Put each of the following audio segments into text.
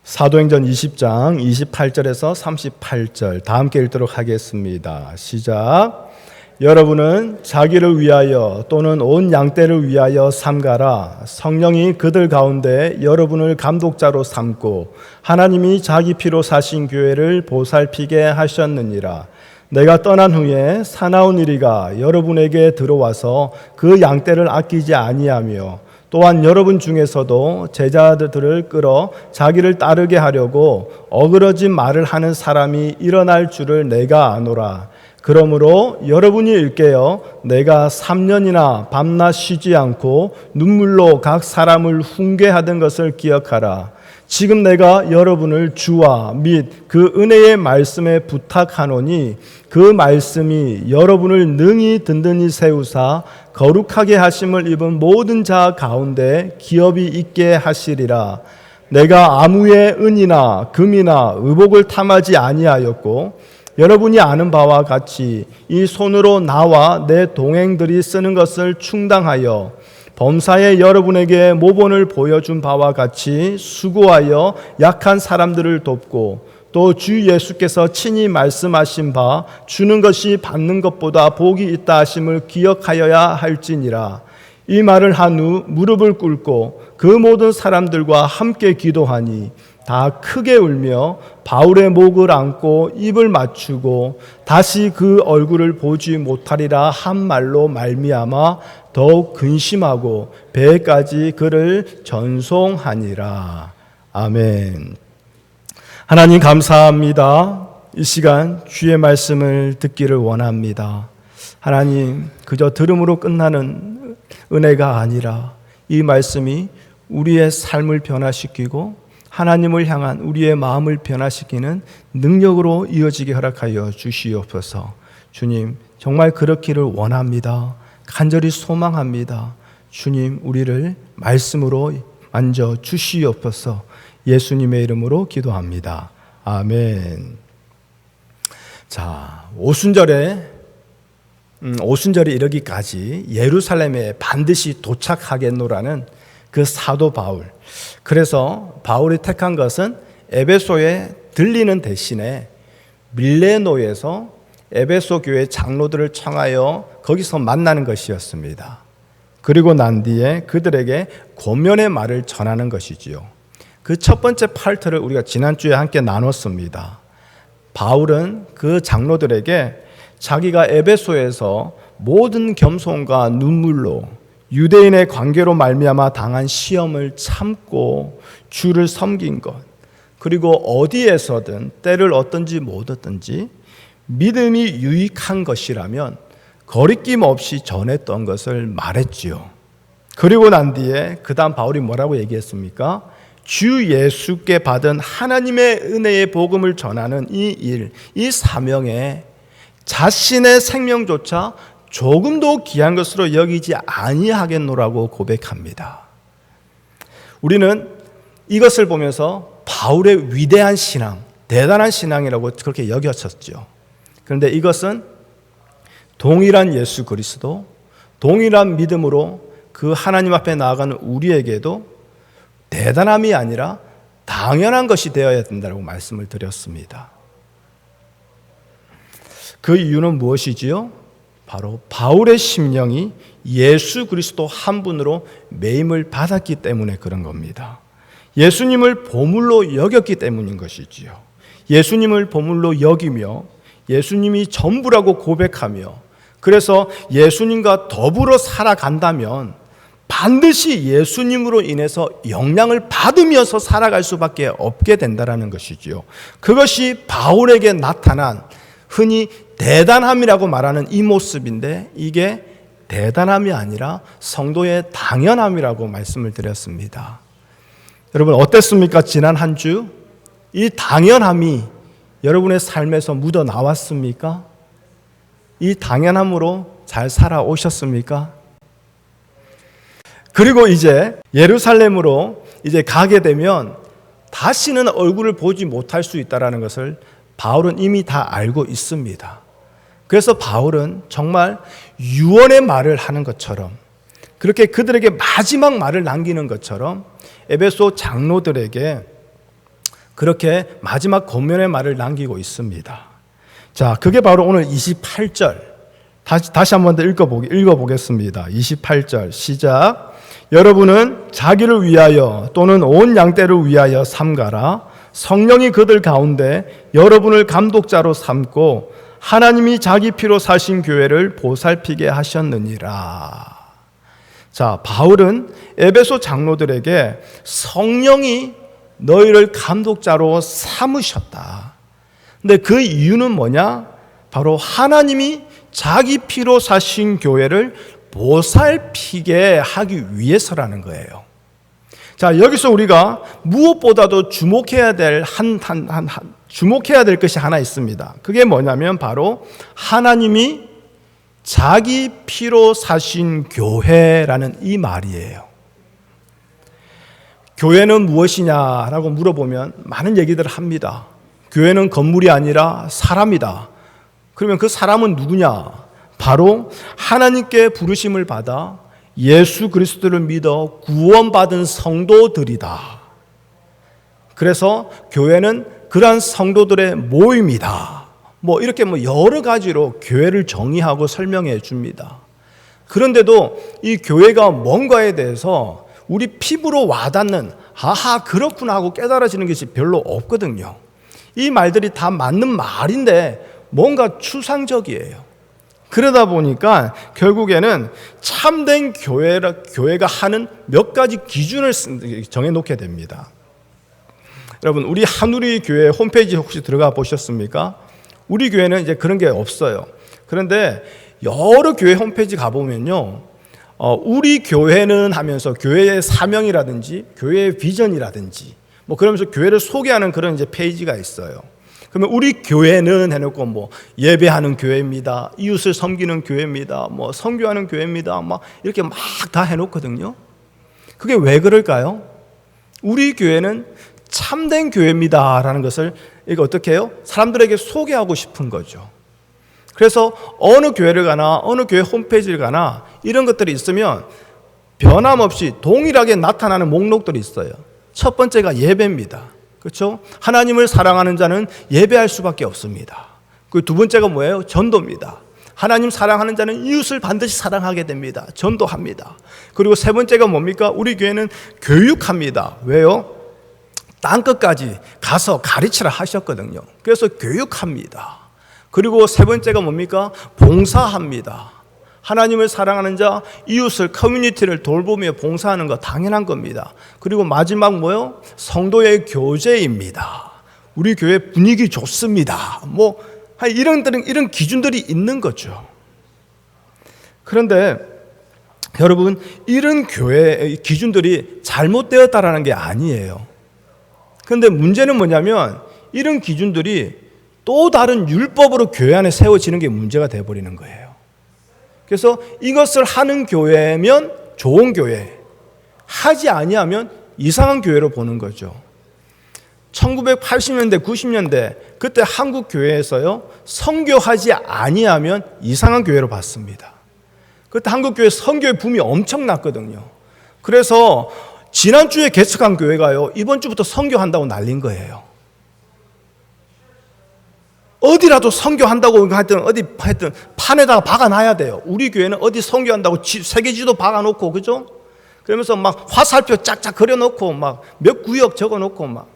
사도행전 20장 28절에서 38절 다 함께 읽도록 하겠습니다. 시작. 여러분은 자기를 위하여 또는 온 양떼를 위하여 삼가라. 성령이 그들 가운데 여러분을 감독자로 삼고 하나님이 자기 피로 사신 교회를 보살피게 하셨느니라. 내가 떠난 후에 사나운 이리가 여러분에게 들어와서 그 양떼를 아끼지 아니하며 또한 여러분 중에서도 제자들을 끌어 자기를 따르게 하려고 어그러진 말을 하는 사람이 일어날 줄을 내가 아노라. 그러므로 여러분이 일깨어 내가 3년이나 밤낮 쉬지 않고 눈물로 각 사람을 훈계하던 것을 기억하라. 지금 내가 여러분을 주와 및 그 은혜의 말씀에 부탁하노니 그 말씀이 여러분을 능히 든든히 세우사 거룩하게 하심을 입은 모든 자 가운데 기업이 있게 하시리라. 내가 아무의 은이나 금이나 의복을 탐하지 아니하였고 여러분이 아는 바와 같이 이 손으로 나와 내 동행들이 쓰는 것을 충당하여 범사에 여러분에게 모본을 보여준 바와 같이 수고하여 약한 사람들을 돕고 또 주 예수께서 친히 말씀하신 바 주는 것이 받는 것보다 복이 있다 하심을 기억하여야 할지니라. 이 말을 한 후 무릎을 꿇고 그 모든 사람들과 함께 기도하니 다 크게 울며 바울의 목을 안고 입을 맞추고 다시 그 얼굴을 보지 못하리라 한 말로 말미암아 더욱 근심하고 배까지 그를 전송하니라. 아멘. 하나님 감사합니다. 이 시간 주의 말씀을 듣기를 원합니다. 하나님, 그저 들음으로 끝나는 은혜가 아니라 이 말씀이 우리의 삶을 변화시키고 하나님을 향한 우리의 마음을 변화시키는 능력으로 이어지게 허락하여 주시옵소서. 주님, 정말 그렇기를 원합니다. 간절히 소망합니다. 주님, 우리를 말씀으로 만져 주시옵소서. 예수님의 이름으로 기도합니다. 아멘. 자, 오순절에 이르기까지 예루살렘에 반드시 도착하겠노라는 그 사도 바울. 그래서 바울이 택한 것은 에베소에 들리는 대신에 밀레노에서 에베소 교회 장로들을 청하여 거기서 만나는 것이었습니다. 그리고 난 뒤에 그들에게 권면의 말을 전하는 것이지요. 그 첫 번째 파트를 우리가 지난주에 함께 나눴습니다. 바울은 그 장로들에게 자기가 에베소에서 모든 겸손과 눈물로 유대인의 관계로 말미암아 당한 시험을 참고 주를 섬긴 것, 그리고 어디에서든 때를 얻든지 못 얻든지 믿음이 유익한 것이라면 거리낌 없이 전했던 것을 말했지요. 그리고 난 뒤에 그 다음 바울이 뭐라고 얘기했습니까? 주 예수께 받은 하나님의 은혜의 복음을 전하는 이 일, 이 사명에 자신의 생명조차 조금도 귀한 것으로 여기지 아니하겠노라고 고백합니다. 우리는 이것을 보면서 바울의 위대한 신앙, 대단한 신앙이라고 그렇게 여겼었죠. 그런데 이것은 동일한 예수 그리스도, 동일한 믿음으로 그 하나님 앞에 나아가는 우리에게도 대단함이 아니라 당연한 것이 되어야 된다고 말씀을 드렸습니다. 그 이유는 무엇이지요? 바로 바울의 심령이 예수 그리스도 한 분으로 매임을 받았기 때문에 그런 겁니다. 예수님을 보물로 여겼기 때문인 것이지요. 예수님을 보물로 여기며 예수님이 전부라고 고백하며 그래서 예수님과 더불어 살아간다면 반드시 예수님으로 인해서 영향을 받으면서 살아갈 수밖에 없게 된다는 것이지요. 그것이 바울에게 나타난 흔히 대단함이라고 말하는 이 모습인데 이게 대단함이 아니라 성도의 당연함이라고 말씀을 드렸습니다. 여러분 어땠습니까? 지난 한 주 이 당연함이 여러분의 삶에서 묻어 나왔습니까? 이 당연함으로 잘 살아오셨습니까? 그리고 이제 예루살렘으로 이제 가게 되면 다시는 얼굴을 보지 못할 수 있다는 것을 바울은 이미 다 알고 있습니다. 그래서 바울은 정말 유언의 말을 하는 것처럼 그렇게 그들에게 마지막 말을 남기는 것처럼 에베소 장로들에게 그렇게 마지막 권면의 말을 남기고 있습니다. 자, 그게 바로 오늘 28절. 다시 한 번 더 읽어보겠습니다. 28절 시작. 여러분은 자기를 위하여 또는 온 양떼를 위하여 삼가라. 성령이 그들 가운데 여러분을 감독자로 삼고 하나님이 자기 피로 사신 교회를 보살피게 하셨느니라. 자, 바울은 에베소 장로들에게 성령이 너희를 감독자로 삼으셨다. 근데 그 이유는 뭐냐? 바로 하나님이 자기 피로 사신 교회를 보살피게 하기 위해서라는 거예요. 자, 여기서 우리가 무엇보다도 주목해야 될 것이 하나 있습니다. 그게 뭐냐면 바로 하나님이 자기 피로 사신 교회라는 이 말이에요. 교회는 무엇이냐라고 물어보면 많은 얘기들을 합니다. 교회는 건물이 아니라 사람이다. 그러면 그 사람은 누구냐? 바로 하나님께 부르심을 받아 예수 그리스도를 믿어 구원받은 성도들이다. 그래서 교회는 그러한 성도들의 모임이다. 이렇게 여러 가지로 교회를 정의하고 설명해 줍니다. 그런데도 이 교회가 뭔가에 대해서 우리 피부로 와닿는 아하 그렇구나 하고 깨달아지는 것이 별로 없거든요. 이 말들이 다 맞는 말인데 뭔가 추상적이에요. 그러다 보니까 결국에는 참된 교회가 하는 몇 가지 기준을 정해놓게 됩니다. 여러분, 우리 한우리 교회 홈페이지 혹시 들어가 보셨습니까? 우리 교회는 이제 그런 게 없어요. 그런데 여러 교회 홈페이지 가보면요, 우리 교회는 하면서 교회의 사명이라든지 교회의 비전이라든지 그러면서 교회를 소개하는 그런 이제 페이지가 있어요. 그러면 우리 교회는 해놓고 예배하는 교회입니다. 이웃을 섬기는 교회입니다. 선교하는 교회입니다. 이렇게 막 다 해놓거든요. 그게 왜 그럴까요? 우리 교회는 참된 교회입니다라는 것을 이거 어떻게 해요? 사람들에게 소개하고 싶은 거죠. 그래서 어느 교회를 가나 어느 교회 홈페이지를 가나 이런 것들이 있으면 변함없이 동일하게 나타나는 목록들이 있어요. 첫 번째가 예배입니다. 그렇죠? 하나님을 사랑하는 자는 예배할 수밖에 없습니다. 그 두 번째가 뭐예요? 전도입니다. 하나님 사랑하는 자는 이웃을 반드시 사랑하게 됩니다. 전도합니다. 그리고 세 번째가 뭡니까? 우리 교회는 교육합니다. 왜요? 땅끝까지 가서 가르치라 하셨거든요. 그래서 교육합니다. 그리고 세 번째가 뭡니까? 봉사합니다. 하나님을 사랑하는 자, 이웃을, 커뮤니티를 돌보며 봉사하는 거 당연한 겁니다. 그리고 마지막 뭐요? 성도의 교제입니다. 우리 교회 분위기 좋습니다. 이런 기준들이 있는 거죠. 그런데 여러분, 이런 교회의 기준들이 잘못되었다라는 게 아니에요. 그런데 문제는 뭐냐면 이런 기준들이 또 다른 율법으로 교회 안에 세워지는 게 문제가 되어버리는 거예요. 그래서 이것을 하는 교회면 좋은 교회, 하지 아니하면 이상한 교회로 보는 거죠. 1980년대, 90년대 그때 한국 교회에서요, 선교하지 아니하면 이상한 교회로 봤습니다. 그때 한국 교회 선교의 붐이 엄청났거든요. 그래서 지난주에 개척한 교회가요, 이번 주부터 선교한다고 난린 거예요. 어디라도 선교한다고 하여튼 판에다가 박아놔야 돼요. 우리 교회는 어디 선교한다고 세계지도 박아놓고, 그죠? 그러면서 막 화살표 짝짝 그려놓고 막 몇 구역 적어놓고 막.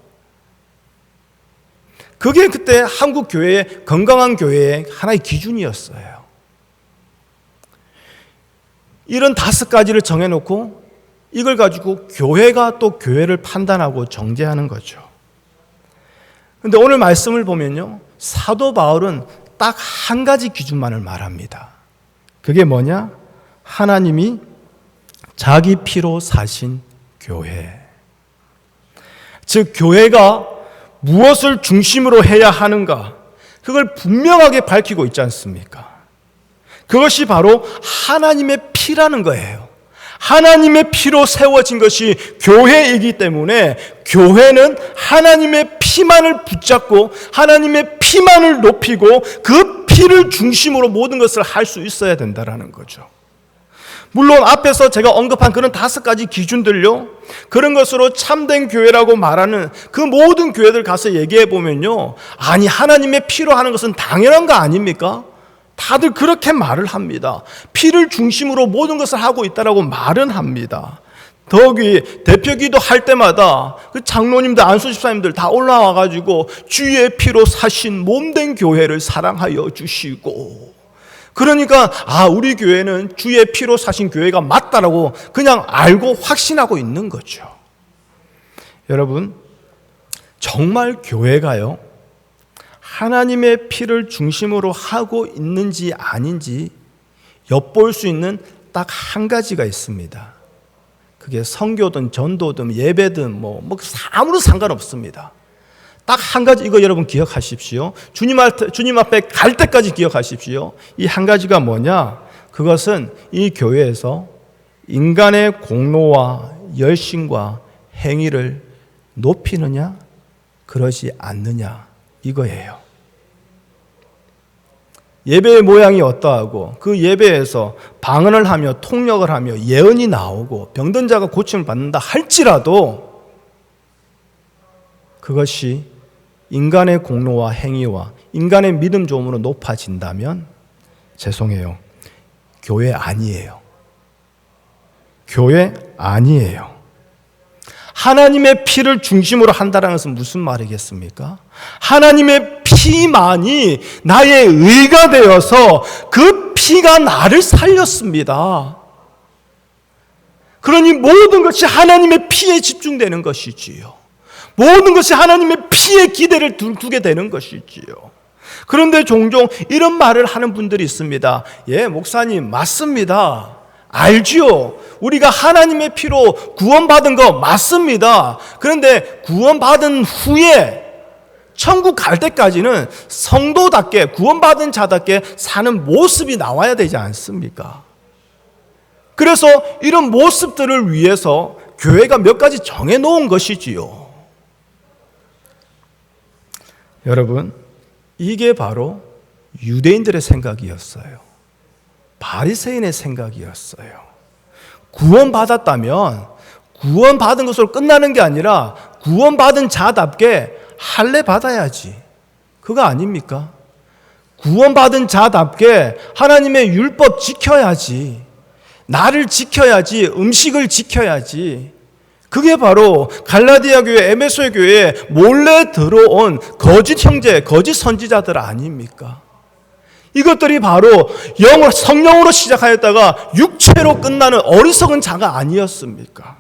그게 그때 한국 교회의 건강한 교회의 하나의 기준이었어요. 이런 5가지를 정해놓고 이걸 가지고 교회가 또 교회를 판단하고 정죄하는 거죠. 그런데 오늘 말씀을 보면요, 사도 바울은 딱 한 가지 기준만을 말합니다. 그게 뭐냐? 하나님이 자기 피로 사신 교회. 즉 교회가 무엇을 중심으로 해야 하는가, 그걸 분명하게 밝히고 있지 않습니까? 그것이 바로 하나님의 피라는 거예요. 하나님의 피로 세워진 것이 교회이기 때문에 교회는 하나님의 피만을 붙잡고 하나님의 피만을 높이고 그 피를 중심으로 모든 것을 할 수 있어야 된다는 거죠. 물론 앞에서 제가 언급한 그런 5가지 기준들요, 그런 것으로 참된 교회라고 말하는 그 모든 교회들 가서 얘기해 보면요, 아니 하나님의 피로 하는 것은 당연한 거 아닙니까? 다들 그렇게 말을 합니다. 피를 중심으로 모든 것을 하고 있다라고 말은 합니다. 더욱이 대표기도 할 때마다 그 장로님들, 안수집사님들 다 올라와가지고 주의 피로 사신 몸된 교회를 사랑하여 주시고, 그러니까 우리 교회는 주의 피로 사신 교회가 맞다라고 그냥 알고 확신하고 있는 거죠. 여러분, 정말 교회가요, 하나님의 피를 중심으로 하고 있는지 아닌지 엿볼 수 있는 딱 한 가지가 있습니다. 그게 선교든 전도든 예배든 아무런 상관없습니다. 딱 한 가지, 이거 여러분 기억하십시오. 주님 앞에 갈 때까지 기억하십시오. 이 한 가지가 뭐냐? 그것은 이 교회에서 인간의 공로와 열심과 행위를 높이느냐, 그러지 않느냐, 이거예요. 예배의 모양이 어떠하고 그 예배에서 방언을 하며 통역을 하며 예언이 나오고 병든 자가 고침을 받는다 할지라도 그것이 인간의 공로와 행위와 인간의 믿음 좋음으로 높아진다면 죄송해요, 교회 아니에요. 교회 아니에요. 하나님의 피를 중심으로 한다는 것은 무슨 말이겠습니까? 하나님의 피만이 나의 의가 되어서 그 피가 나를 살렸습니다. 그러니 모든 것이 하나님의 피에 집중되는 것이지요. 모든 것이 하나님의 피에 기대를 두게 되는 것이지요. 그런데 종종 이런 말을 하는 분들이 있습니다. 예, 목사님 맞습니다. 알지요. 우리가 하나님의 피로 구원받은 거 맞습니다. 그런데 구원받은 후에 천국 갈 때까지는 성도답게 구원받은 자답게 사는 모습이 나와야 되지 않습니까? 그래서 이런 모습들을 위해서 교회가 몇 가지 정해놓은 것이지요. 여러분, 이게 바로 유대인들의 생각이었어요. 바리새인의 생각이었어요. 구원받았다면 구원받은 것으로 끝나는 게 아니라 구원받은 자답게 할례 받아야지. 그거 아닙니까? 구원받은 자답게 하나님의 율법 지켜야지. 나를 지켜야지. 음식을 지켜야지. 그게 바로 갈라디아 교회, 에베소 교회에 몰래 들어온 거짓 형제, 거짓 선지자들 아닙니까? 이것들이 바로 성령으로 시작하였다가 육체로 끝나는 어리석은 자가 아니었습니까?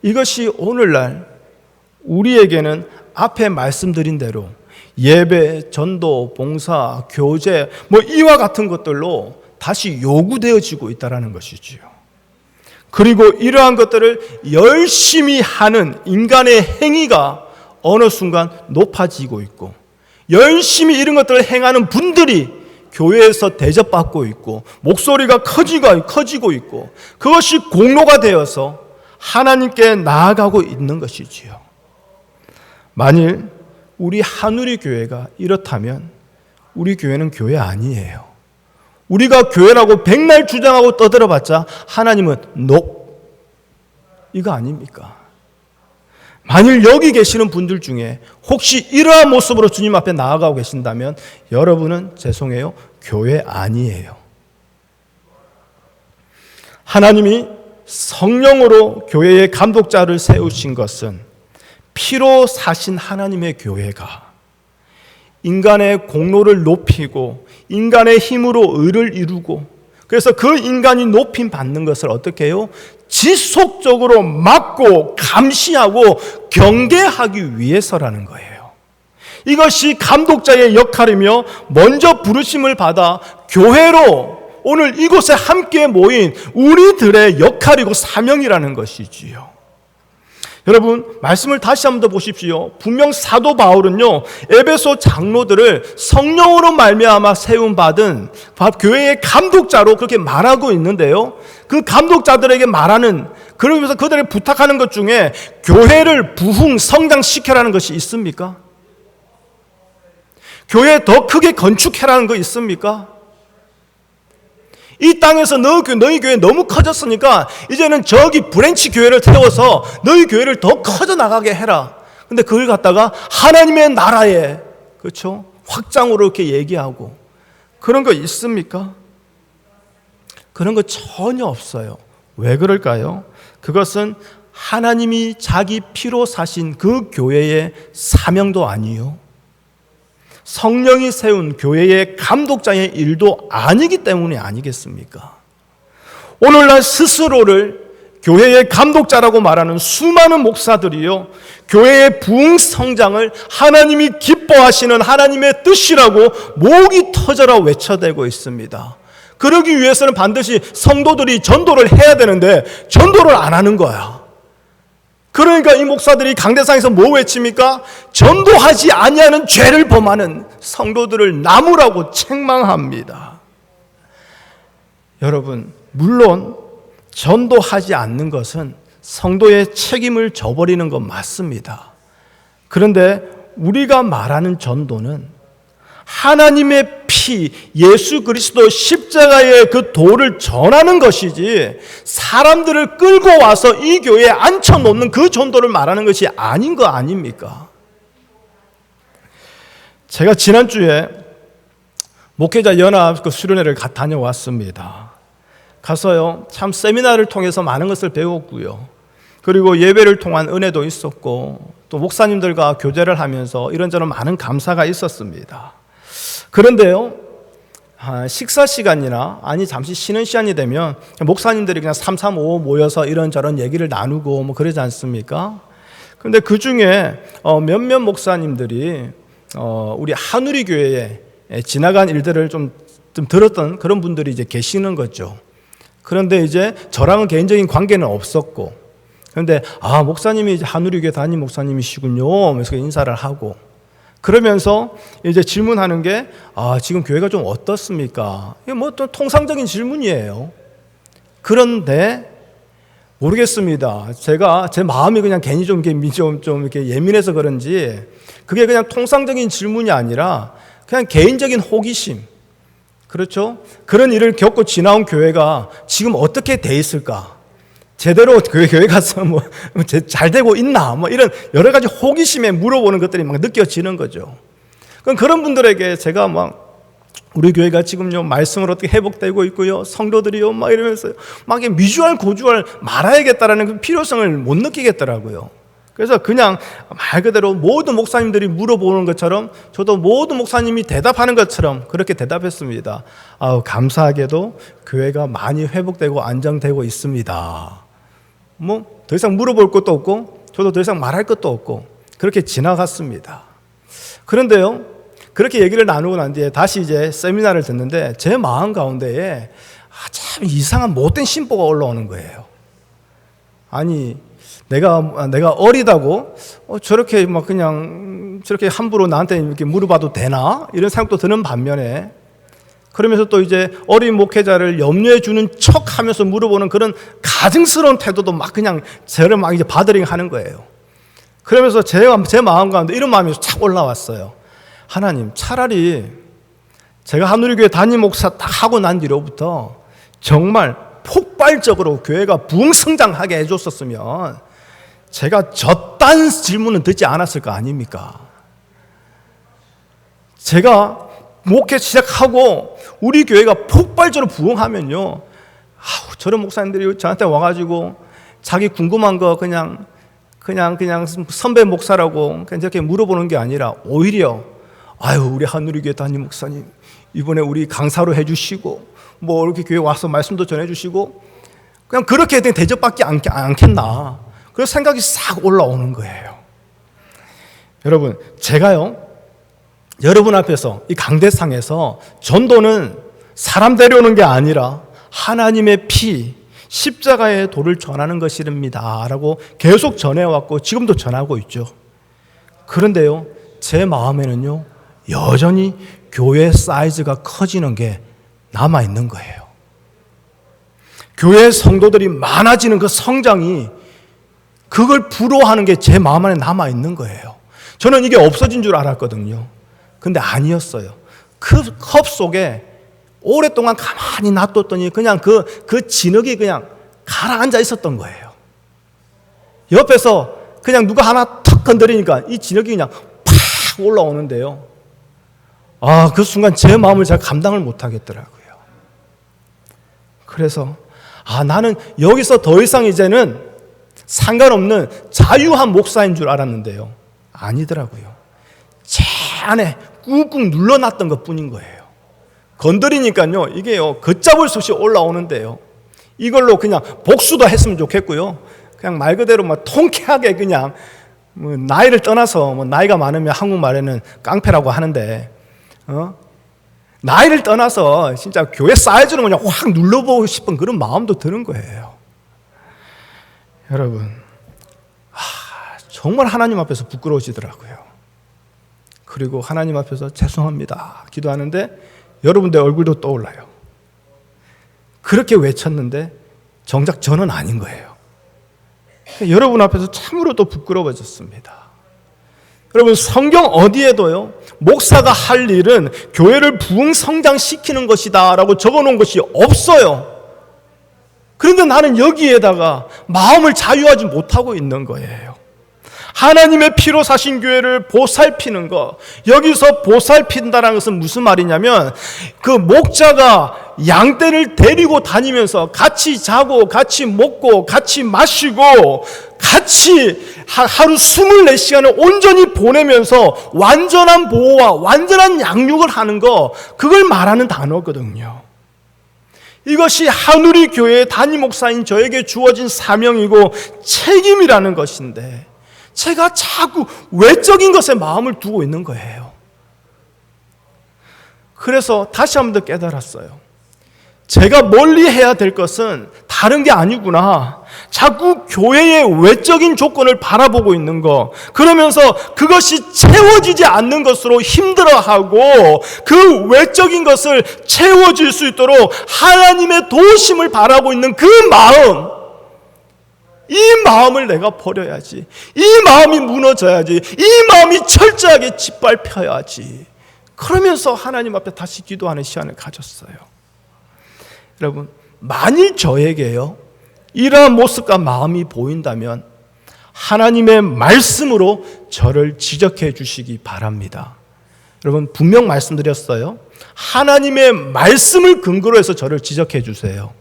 이것이 오늘날 우리에게는 앞에 말씀드린 대로 예배, 전도, 봉사, 교제 이와 같은 것들로 다시 요구되어지고 있다는 것이지요. 그리고 이러한 것들을 열심히 하는 인간의 행위가 어느 순간 높아지고 있고, 열심히 이런 것들을 행하는 분들이 교회에서 대접받고 있고 목소리가 커지고 있고 그것이 공로가 되어서 하나님께 나아가고 있는 것이지요. 만일 우리 한우리 교회가 이렇다면 우리 교회는 교회 아니에요. 우리가 교회라고 백날 주장하고 떠들어봤자 하나님은 이거 아닙니까? 만일 여기 계시는 분들 중에 혹시 이러한 모습으로 주님 앞에 나아가고 계신다면 여러분은 죄송해요, 교회 아니에요. 하나님이 성령으로 교회의 감독자를 세우신 것은 피로 사신 하나님의 교회가 인간의 공로를 높이고 인간의 힘으로 의를 이루고, 그래서 그 인간이 높임 받는 것을 어떻게 해요? 지속적으로 막고 감시하고 경계하기 위해서라는 거예요. 이것이 감독자의 역할이며 먼저 부르심을 받아 교회로 오늘 이곳에 함께 모인 우리들의 역할이고 사명이라는 것이지요. 여러분, 말씀을 다시 한번 더 보십시오. 분명 사도 바울은요, 에베소 장로들을 성령으로 말미암아 세움받은 교회의 감독자로 그렇게 말하고 있는데요, 그 감독자들에게 말하는, 그러면서 그들에게 부탁하는 것 중에 교회를 부흥 성장시켜라는 것이 있습니까? 교회 더 크게 건축해라는 거 있습니까? 이 땅에서 너희 교회 너무 커졌으니까 이제는 저기 브랜치 교회를 세워서 너희 교회를 더 커져 나가게 해라. 근데 그걸 갖다가 하나님의 나라에, 그렇죠? 확장으로 이렇게 얘기하고 그런 거 있습니까? 그런 거 전혀 없어요. 왜 그럴까요? 그것은 하나님이 자기 피로 사신 그 교회의 사명도 아니요, 성령이 세운 교회의 감독자의 일도 아니기 때문에 아니겠습니까? 오늘날 스스로를 교회의 감독자라고 말하는 수많은 목사들이요, 교회의 부흥 성장을 하나님이 기뻐하시는 하나님의 뜻이라고 목이 터져라 외쳐대고 있습니다. 그러기 위해서는 반드시 성도들이 전도를 해야 되는데 전도를 안 하는 거야. 그러니까 이 목사들이 강대상에서 뭐 외칩니까? 전도하지 아니하는 죄를 범하는 성도들을 나무라고 책망합니다. 여러분, 물론 전도하지 않는 것은 성도의 책임을 져버리는 건 맞습니다. 그런데 우리가 말하는 전도는 하나님의 피, 예수 그리스도 십자가의 그 도를 전하는 것이지 사람들을 끌고 와서 이 교회에 앉혀놓는 그 전도를 말하는 것이 아닌 거 아닙니까? 제가 지난주에 목회자 연합 그 수련회를 다녀왔습니다. 가서요, 참 세미나를 통해서 많은 것을 배웠고요. 그리고 예배를 통한 은혜도 있었고 또 목사님들과 교제를 하면서 이런저런 많은 감사가 있었습니다. 그런데요, 식사 시간이나 잠시 쉬는 시간이 되면 목사님들이 그냥 335 모여서 이런저런 얘기를 나누고 뭐 그러지 않습니까? 그런데 그 중에 몇몇 목사님들이 우리 한우리 교회에 지나간 일들을 좀 들었던 그런 분들이 이제 계시는 거죠. 그런데 이제 저랑은 개인적인 관계는 없었고, 그런데 목사님이 이제 한우리 교회 담임 목사님이시군요 하면서 인사를 하고, 그러면서 이제 질문하는 게 지금 교회가 좀 어떻습니까? 이게 뭐 또 통상적인 질문이에요. 그런데 모르겠습니다. 제가 제 마음이 그냥 괜히 좀 이렇게 예민해서 그런지 그게 그냥 통상적인 질문이 아니라 그냥 개인적인 호기심. 그렇죠? 그런 일을 겪고 지나온 교회가 지금 어떻게 돼 있을까? 제대로 교회 가서 잘 되고 있나? 이런 여러 가지 호기심에 물어보는 것들이 막 느껴지는 거죠. 그럼 그런 분들에게 제가 우리 교회가 지금요, 말씀을 어떻게 회복되고 있고요, 성도들이요, 이러면서 미주알 고주알 말아야겠다라는 그 필요성을 못 느끼겠더라고요. 그래서 그냥 말 그대로 모든 목사님들이 물어보는 것처럼 저도 모든 목사님이 대답하는 것처럼 그렇게 대답했습니다. 감사하게도 교회가 많이 회복되고 안정되고 있습니다. 더 이상 물어볼 것도 없고 저도 더 이상 말할 것도 없고 그렇게 지나갔습니다. 그런데요, 그렇게 얘기를 나누고 난 뒤에 다시 이제 세미나를 듣는데 제 마음 가운데에 참 이상한 못된 심보가 올라오는 거예요. 아니, 내가 어리다고 저렇게 그냥 저렇게 함부로 나한테 이렇게 물어봐도 되나? 이런 생각도 드는 반면에, 그러면서 또 이제 어린 목회자를 염려해 주는 척 하면서 물어보는 그런 가증스러운 태도도 그냥 저를 이제 바더링 하는 거예요. 그러면서 제 마음 가운데 이런 마음이 착 올라왔어요. 하나님, 차라리 제가 한우리교회 담임 목사 딱 하고 난 뒤로부터 정말 폭발적으로 교회가 부흥성장하게 해줬었으면 제가 저딴 질문은 듣지 않았을 거 아닙니까? 제가 목회 시작하고 우리 교회가 폭발적으로 부흥하면요, 저런 목사님들이 저한테 와가지고 자기 궁금한 거 그냥 선배 목사라고 그냥 저렇게 물어보는 게 아니라 오히려 우리 한우리교회 담임 목사님 이번에 우리 강사로 해주시고 이렇게 교회 와서 말씀도 전해주시고 그냥 그렇게 대접받지 않겠나, 그런 생각이 싹 올라오는 거예요. 여러분, 제가요, 여러분 앞에서 이 강대상에서 전도는 사람 데려오는 게 아니라 하나님의 피, 십자가의 도를 전하는 것입니다 라고 계속 전해왔고 지금도 전하고 있죠. 그런데요, 제 마음에는요, 여전히 교회 사이즈가 커지는 게 남아있는 거예요. 교회 성도들이 많아지는 그 성장이, 그걸 부러워하는 게 제 마음 안에 남아있는 거예요. 저는 이게 없어진 줄 알았거든요. 근데 아니었어요. 그 컵 속에 오랫동안 가만히 놔뒀더니 그냥 그 진흙이 그냥 가라앉아 있었던 거예요. 옆에서 그냥 누가 하나 턱 건드리니까 이 진흙이 그냥 팍 올라오는데요. 그 순간 제 마음을 잘 감당을 못 하겠더라고요. 그래서 나는 여기서 더 이상 이제는 상관없는 자유한 목사인 줄 알았는데요. 아니더라고요. 제 안에 꾹꾹 눌러놨던 것 뿐인 거예요. 건드리니까요, 이게요, 걷잡을 수 없이 올라오는데요. 이걸로 그냥 복수도 했으면 좋겠고요. 그냥 말 그대로 막 통쾌하게 그냥 나이를 떠나서 나이가 많으면 한국말에는 깡패라고 하는데, 나이를 떠나서 진짜 교회 사이즈로 그냥 확 눌러보고 싶은 그런 마음도 드는 거예요. 여러분, 정말 하나님 앞에서 부끄러워지더라고요. 그리고 하나님 앞에서 죄송합니다 기도하는데 여러분들 얼굴도 떠올라요. 그렇게 외쳤는데 정작 저는 아닌 거예요. 여러분 앞에서 참으로 또 부끄러워졌습니다. 여러분, 성경 어디에도요, 목사가 할 일은 교회를 부흥 성장시키는 것이다 라고 적어놓은 것이 없어요. 그런데 나는 여기에다가 마음을 자유하지 못하고 있는 거예요. 하나님의 피로 사신 교회를 보살피는 것, 여기서 보살핀다는 것은 무슨 말이냐면 그 목자가 양떼를 데리고 다니면서 같이 자고 같이 먹고 같이 마시고 같이 하루 24시간을 온전히 보내면서 완전한 보호와 완전한 양육을 하는 것, 그걸 말하는 단어거든요. 이것이 한우리 교회의 담임 목사인 저에게 주어진 사명이고 책임이라는 것인데 제가 자꾸 외적인 것에 마음을 두고 있는 거예요. 그래서 다시 한 번 더 깨달았어요. 제가 멀리 해야 될 것은 다른 게 아니구나. 자꾸 교회의 외적인 조건을 바라보고 있는 거, 그러면서 그것이 채워지지 않는 것으로 힘들어하고 그 외적인 것을 채워질 수 있도록 하나님의 도우심을 바라고 있는 그 마음, 이 마음을 내가 버려야지. 이 마음이 무너져야지. 이 마음이 철저하게 짓밟혀야지. 그러면서 하나님 앞에 다시 기도하는 시간을 가졌어요. 여러분, 만일 저에게요 이러한 모습과 마음이 보인다면 하나님의 말씀으로 저를 지적해 주시기 바랍니다. 여러분, 분명 말씀드렸어요. 하나님의 말씀을 근거로 해서 저를 지적해 주세요.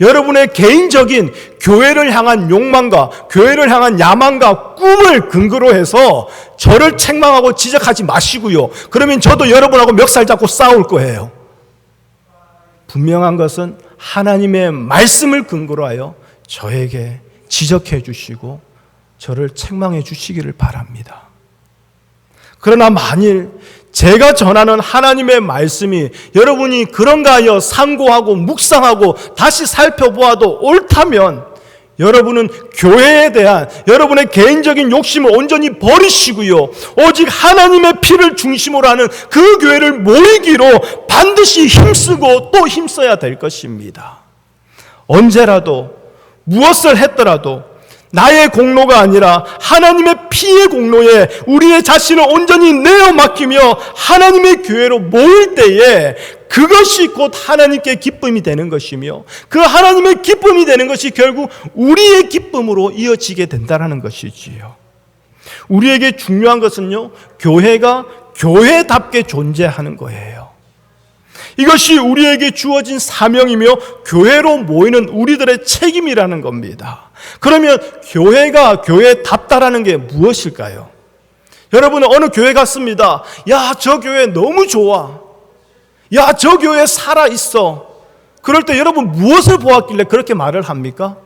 여러분의 개인적인 교회를 향한 욕망과 교회를 향한 야망과 꿈을 근거로 해서 저를 책망하고 지적하지 마시고요. 그러면 저도 여러분하고 멱살 잡고 싸울 거예요. 분명한 것은 하나님의 말씀을 근거로 하여 저에게 지적해 주시고 저를 책망해 주시기를 바랍니다. 그러나 만일 제가 전하는 하나님의 말씀이 여러분이 그런가 하여 상고하고 묵상하고 다시 살펴보아도 옳다면 여러분은 교회에 대한 여러분의 개인적인 욕심을 온전히 버리시고요, 오직 하나님의 피를 중심으로 하는 그 교회를 모이기로 반드시 힘쓰고 또 힘써야 될 것입니다. 언제라도 무엇을 했더라도 나의 공로가 아니라 하나님의 피의 공로에 우리의 자신을 온전히 내어 맡기며 하나님의 교회로 모일 때에 그것이 곧 하나님께 기쁨이 되는 것이며 그 하나님의 기쁨이 되는 것이 결국 우리의 기쁨으로 이어지게 된다는 것이지요. 우리에게 중요한 것은요, 교회가 교회답게 존재하는 거예요. 이것이 우리에게 주어진 사명이며 교회로 모이는 우리들의 책임이라는 겁니다. 그러면 교회가 교회답다라는 게 무엇일까요? 여러분은 어느 교회 갔습니다. 야, 저 교회 너무 좋아. 야, 저 교회 살아있어. 그럴 때 여러분 무엇을 보았길래 그렇게 말을 합니까?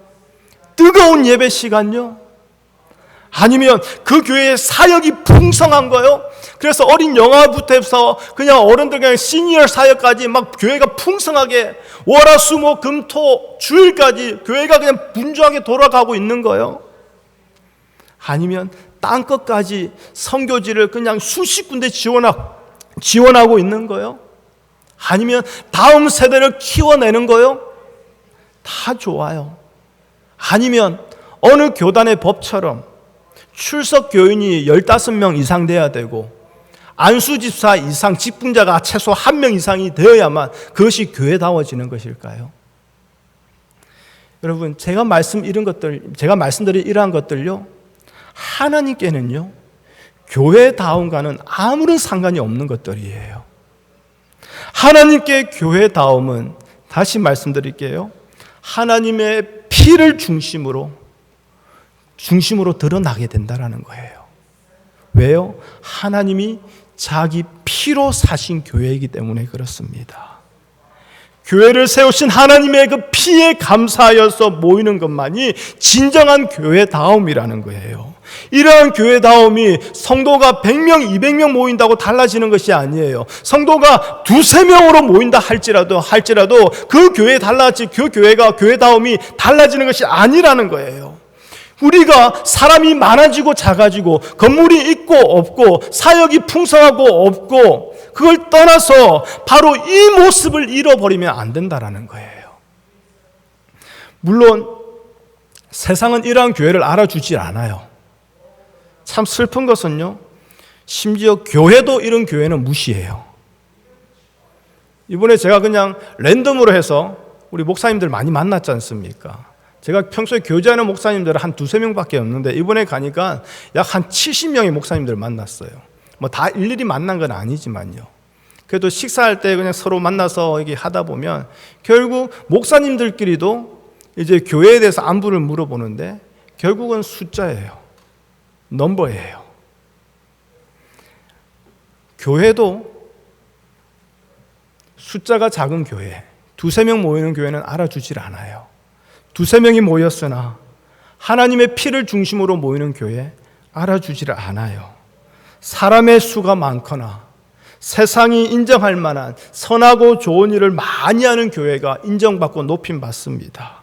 뜨거운 예배 시간요? 아니면 그 교회의 사역이 풍성한 거요? 그래서 어린 영아부터 해서 그냥 어른들 그냥 시니어 사역까지 막 교회가 풍성하게 월화수목금토 주일까지 교회가 그냥 분주하게 돌아가고 있는 거요? 아니면 땅끝까지 선교지를 그냥 수십 군데 지원하고 있는 거요? 아니면 다음 세대를 키워내는 거요? 다 좋아요. 아니면 어느 교단의 법처럼 출석 교인이 15명 이상 돼야 되고, 안수집사 이상 직분자가 최소 1명 이상이 되어야만 그것이 교회다워지는 것일까요? 여러분, 제가 말씀드린 이러한 것들요, 하나님께는요, 교회다움과는 아무런 상관이 없는 것들이에요. 하나님께 교회다움은, 다시 말씀드릴게요, 하나님의 피를 중심으로 드러나게 된다는 거예요. 왜요? 하나님이 자기 피로 사신 교회이기 때문에 그렇습니다. 교회를 세우신 하나님의 그 피에 감사하여서 모이는 것만이 진정한 교회다움이라는 거예요. 이러한 교회다움이 성도가 100명, 200명 모인다고 달라지는 것이 아니에요. 성도가 2-3명으로 모인다 할지라도 그 교회가 교회다움이 달라지는 것이 아니라는 거예요. 우리가 사람이 많아지고 작아지고 건물이 있고 없고 사역이 풍성하고 없고 그걸 떠나서 바로 이 모습을 잃어버리면 안 된다라는 거예요. 물론 세상은 이러한 교회를 알아주지 않아요. 참 슬픈 것은요, 심지어 교회도 이런 교회는 무시해요. 이번에 제가 그냥 랜덤으로 해서 우리 목사님들 많이 만났지 않습니까? 제가 평소에 교제하는 목사님들은 한 2-3명밖에 없는데 이번에 가니까 약 한 70명의 목사님들 만났어요. 뭐 다 일일이 만난 건 아니지만요. 그래도 식사할 때 그냥 서로 만나서 이렇게 하다 보면 결국 목사님들끼리도 이제 교회에 대해서 안부를 물어보는데 결국은 숫자예요. 넘버예요. 교회도 숫자가 작은 교회, 2-3명 모이는 교회는 알아주질 않아요. 2-3명이 모였으나 하나님의 피를 중심으로 모이는 교회 알아주지를 않아요. 사람의 수가 많거나 세상이 인정할 만한 선하고 좋은 일을 많이 하는 교회가 인정받고 높임받습니다.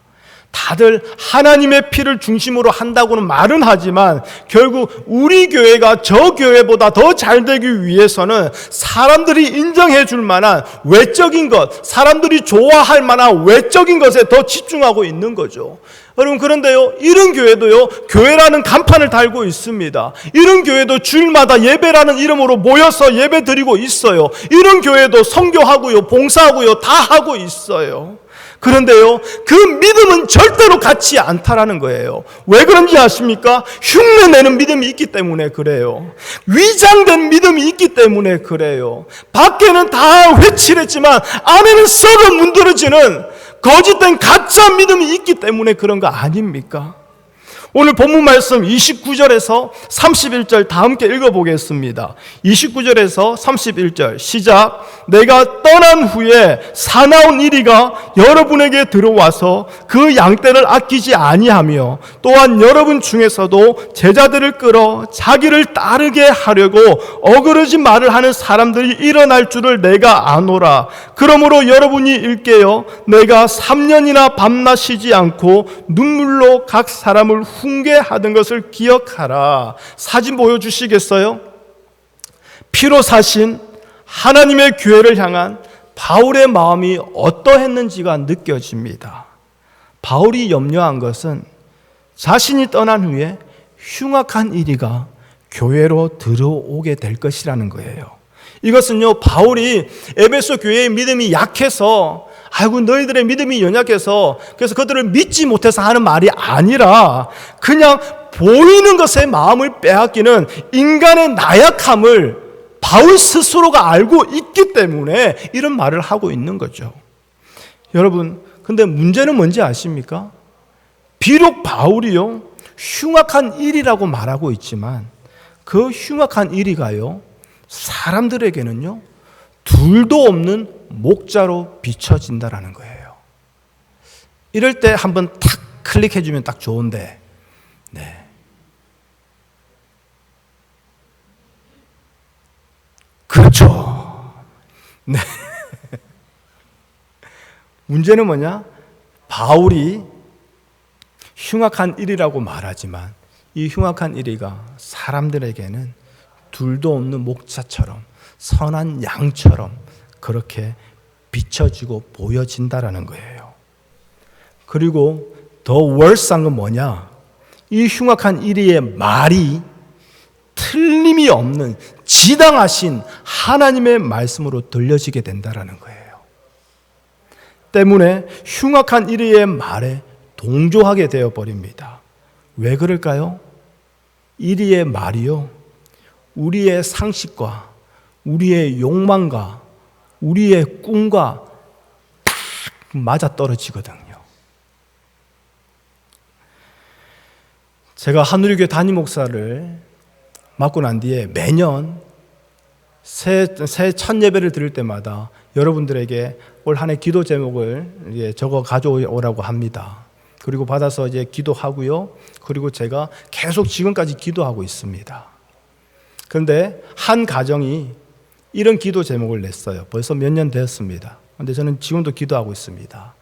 다들 하나님의 피를 중심으로 한다고는 말은 하지만 결국 우리 교회가 저 교회보다 더 잘되기 위해서는 사람들이 인정해 줄 만한 외적인 것, 사람들이 좋아할 만한 외적인 것에 더 집중하고 있는 거죠. 여러분, 그런데요, 이런 교회도요, 교회라는 간판을 달고 있습니다. 이런 교회도 주일마다 예배라는 이름으로 모여서 예배 드리고 있어요. 이런 교회도 선교하고요, 봉사하고요, 다 하고 있어요. 그런데요, 그 믿음은 절대로 같지 않다라는 거예요. 왜 그런지 아십니까? 흉내내는 믿음이 있기 때문에 그래요. 위장된 믿음이 있기 때문에 그래요. 밖에는 다 회칠했지만 안에는 썩어 문드러지는 거짓된 가짜 믿음이 있기 때문에 그런 거 아닙니까? 오늘 본문 말씀 29절에서 31절 다 함께 읽어보겠습니다. 29절에서 31절 시작. 내가 떠난 후에 사나운 이리가 여러분에게 들어와서 그 양떼를 아끼지 아니하며 또한 여러분 중에서도 제자들을 끌어 자기를 따르게 하려고 어그러진 말을 하는 사람들이 일어날 줄을 내가 아노라. 그러므로 여러분이 일깨어 내가 3년이나 밤낮 쉬지 않고 눈물로 각 사람을 훈계하던 것을 기억하라. 사진 보여주시겠어요? 피로 사신 하나님의 교회를 향한 바울의 마음이 어떠했는지가 느껴집니다. 바울이 염려한 것은 자신이 떠난 후에 흉악한 이리가 교회로 들어오게 될 것이라는 거예요. 이것은요, 바울이 에베소 교회의 믿음이 약해서 아이고 너희들의 믿음이 연약해서 그래서 그들을 믿지 못해서 하는 말이 아니라 그냥 보이는 것에 마음을 빼앗기는 인간의 나약함을 바울 스스로가 알고 있기 때문에 이런 말을 하고 있는 거죠. 여러분, 근데 문제는 뭔지 아십니까? 비록 바울이요, 흉악한 일이라고 말하고 있지만 그 흉악한 일이가요, 사람들에게는요, 둘도 없는 목자로 비춰진다라는 거예요. 이럴 때 한번 탁 클릭해주면 딱 좋은데, 네. 그렇죠. 네. 문제는 뭐냐? 바울이 흉악한 일이라고 말하지만 이 흉악한 일이가 사람들에게는 둘도 없는 목자처럼 선한 양처럼 그렇게 비춰지고 보여진다라는 거예요. 그리고 더 월스한 건 뭐냐? 이 흉악한 이리의 말이 틀림이 없는 지당하신 하나님의 말씀으로 들려지게 된다라는 거예요. 때문에 흉악한 이리의 말에 동조하게 되어 버립니다. 왜 그럴까요? 이리의 말이요, 우리의 상식과 우리의 욕망과 우리의 꿈과 딱 맞아떨어지거든요. 제가 한우리교회 담임 목사를 맡고 난 뒤에 매년 새 첫 예배를 드릴 때마다 여러분들에게 올 한 해 기도 제목을 적어 가져오라고 합니다. 그리고 받아서 이제 기도하고요. 그리고 제가 계속 지금까지 기도하고 있습니다. 그런데 한 가정이 이런 기도 제목을 냈어요. 벌써 몇 년 되었습니다. 그런데 저는 지금도 기도하고 있습니다.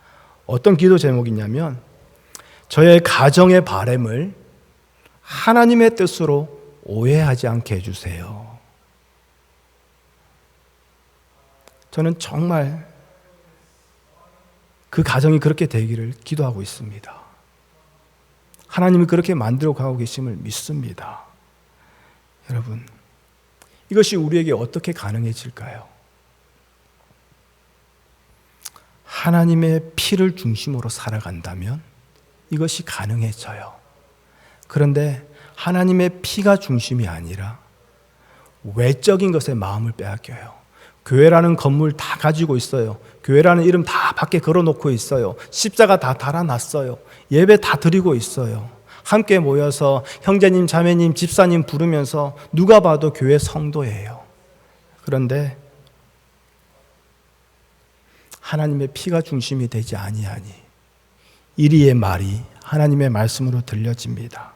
어떤 기도 제목이냐면, 저의 가정의 바람을 하나님의 뜻으로 오해하지 않게 해주세요. 저는 정말 그 가정이 그렇게 되기를 기도하고 있습니다. 하나님이 그렇게 만들어 가고 계심을 믿습니다. 여러분, 이것이 우리에게 어떻게 가능해질까요? 하나님의 피를 중심으로 살아간다면 이것이 가능해져요. 그런데 하나님의 피가 중심이 아니라 외적인 것에 마음을 빼앗겨요. 교회라는 건물 다 가지고 있어요. 교회라는 이름 다 밖에 걸어놓고 있어요. 십자가 다 달아놨어요. 예배 다 드리고 있어요. 함께 모여서 형제님, 자매님, 집사님 부르면서 누가 봐도 교회 성도예요. 그런데 하나님의 피가 중심이 되지 아니하니 이리의 말이 하나님의 말씀으로 들려집니다.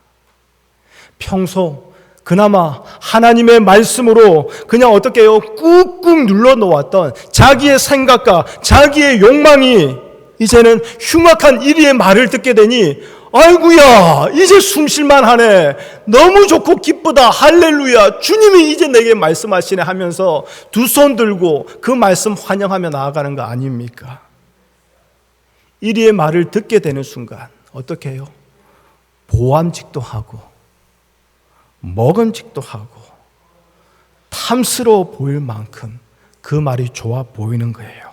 평소 그나마 하나님의 말씀으로 그냥 어떻게 해요? 꾹꾹 눌러 놓았던 자기의 생각과 자기의 욕망이 이제는 흉악한 이리의 말을 듣게 되니, 아이고야, 이제 숨쉴만 하네, 너무 좋고 기쁘다, 할렐루야, 주님이 이제 내게 말씀하시네 하면서 두 손 들고 그 말씀 환영하며 나아가는 거 아닙니까? 이리의 말을 듣게 되는 순간 어떻게 해요? 보암직도 하고 먹음직도 하고 탐스러워 보일 만큼 그 말이 좋아 보이는 거예요.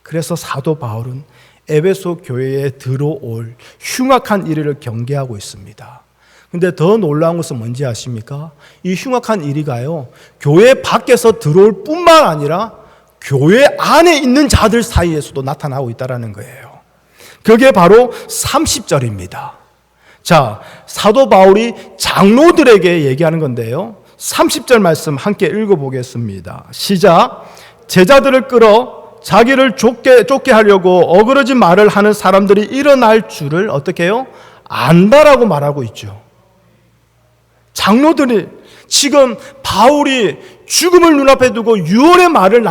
그래서 사도 바울은 에베소 교회에 들어올 흉악한 이리를 경계하고 있습니다. 근데 더 놀라운 것은 뭔지 아십니까? 이 흉악한 이리가요, 교회 밖에서 들어올 뿐만 아니라 교회 안에 있는 자들 사이에서도 나타나고 있다는 거예요. 그게 바로 30절입니다. 자, 사도 바울이 장로들에게 얘기하는 건데요, 30절 말씀 함께 읽어보겠습니다. 시작. 제자들을 끌어 자기를 쫓게 하려고 어그러진 말을 하는 사람들이 일어날 줄을 어떻게 해요? 안다라고 말하고 있죠. 장로들이 지금 바울이 죽음을 눈앞에 두고 유언의 말을,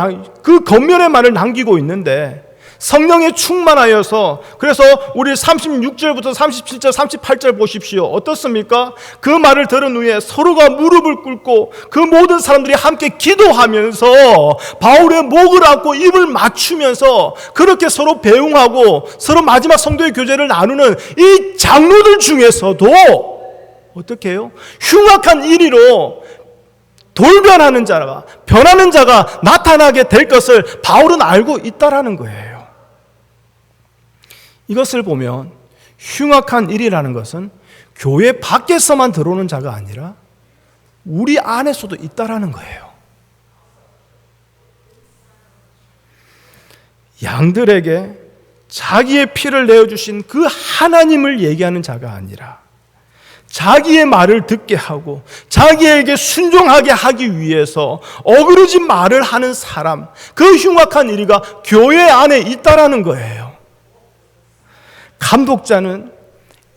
그 권면의 말을 남기고 있는데 성령에 충만하여서, 그래서 우리 36절부터 37절, 38절 보십시오. 어떻습니까? 그 말을 들은 후에 서로가 무릎을 꿇고 그 모든 사람들이 함께 기도하면서 바울의 목을 안고 입을 맞추면서 그렇게 서로 배웅하고 서로 마지막 성도의 교제를 나누는 이 장로들 중에서도 어떻게 해요? 흉악한 이리로 돌변하는 자가, 변하는 자가 나타나게 될 것을 바울은 알고 있다라는 거예요. 이것을 보면 흉악한 일이라는 것은 교회 밖에서만 들어오는 자가 아니라 우리 안에서도 있다라는 거예요. 양들에게 자기의 피를 내어주신 그 하나님을 얘기하는 자가 아니라 자기의 말을 듣게 하고 자기에게 순종하게 하기 위해서 어그러진 말을 하는 사람, 그 흉악한 이리가 교회 안에 있다라는 거예요. 감독자는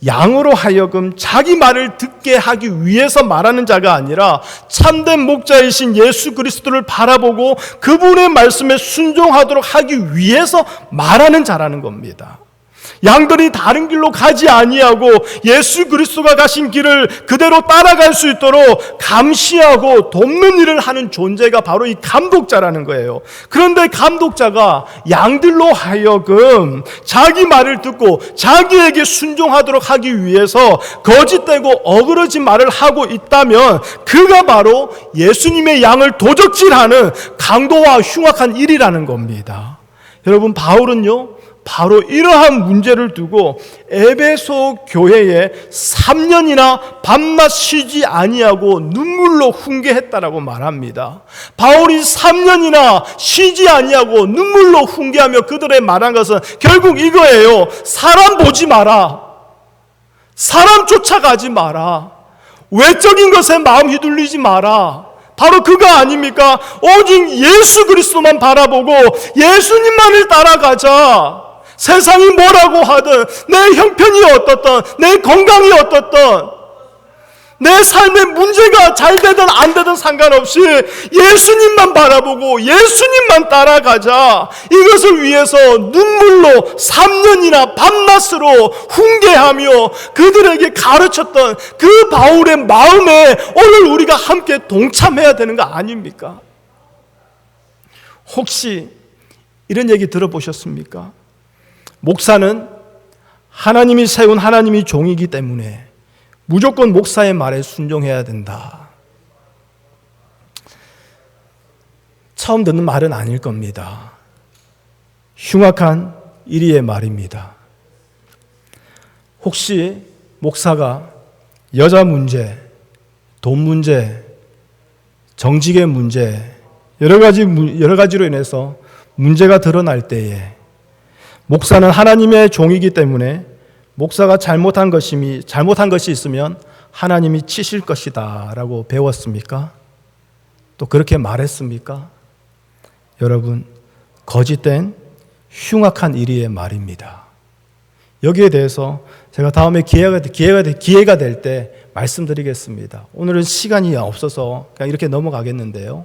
양으로 하여금 자기 말을 듣게 하기 위해서 말하는 자가 아니라 참된 목자이신 예수 그리스도를 바라보고 그분의 말씀에 순종하도록 하기 위해서 말하는 자라는 겁니다. 양들이 다른 길로 가지 아니하고 예수 그리스도가 가신 길을 그대로 따라갈 수 있도록 감시하고 돕는 일을 하는 존재가 바로 이 감독자라는 거예요. 그런데 감독자가 양들로 하여금 자기 말을 듣고 자기에게 순종하도록 하기 위해서 거짓되고 어그러진 말을 하고 있다면 그가 바로 예수님의 양을 도적질하는 강도와 흉악한 일이라는 겁니다. 여러분, 바울은요, 바로 이러한 문제를 두고 에베소 교회에 3년이나 밤낮 쉬지 아니하고 눈물로 훈계했다라고 말합니다. 바울이 3년이나 쉬지 아니하고 눈물로 훈계하며 그들의 말한 것은 결국 이거예요. 사람 보지 마라. 사람 쫓아가지 마라. 외적인 것에 마음 휘둘리지 마라. 바로 그거 아닙니까? 오직 예수 그리스도만 바라보고 예수님만을 따라가자. 세상이 뭐라고 하든, 내 형편이 어떻든, 내 건강이 어떻든, 내 삶의 문제가 잘 되든 안 되든 상관없이 예수님만 바라보고 예수님만 따라가자. 이것을 위해서 눈물로 3년이나 밤낮으로 훈계하며 그들에게 가르쳤던 그 바울의 마음에 오늘 우리가 함께 동참해야 되는 거 아닙니까? 혹시 이런 얘기 들어보셨습니까? 목사는 하나님이 세운 하나님의 종이기 때문에 무조건 목사의 말에 순종해야 된다. 처음 듣는 말은 아닐 겁니다. 흉악한 이리의 말입니다. 혹시 목사가 여자 문제, 돈 문제, 정직의 문제, 여러 가지로 인해서 문제가 드러날 때에 목사는 하나님의 종이기 때문에 목사가 잘못한 것이 있으면 하나님이 치실 것이다 라고 배웠습니까? 또 그렇게 말했습니까? 여러분, 거짓된 흉악한 이리의 말입니다. 여기에 대해서 제가 다음에 기회가 될 때 말씀드리겠습니다. 오늘은 시간이 없어서 그냥 이렇게 넘어가겠는데요.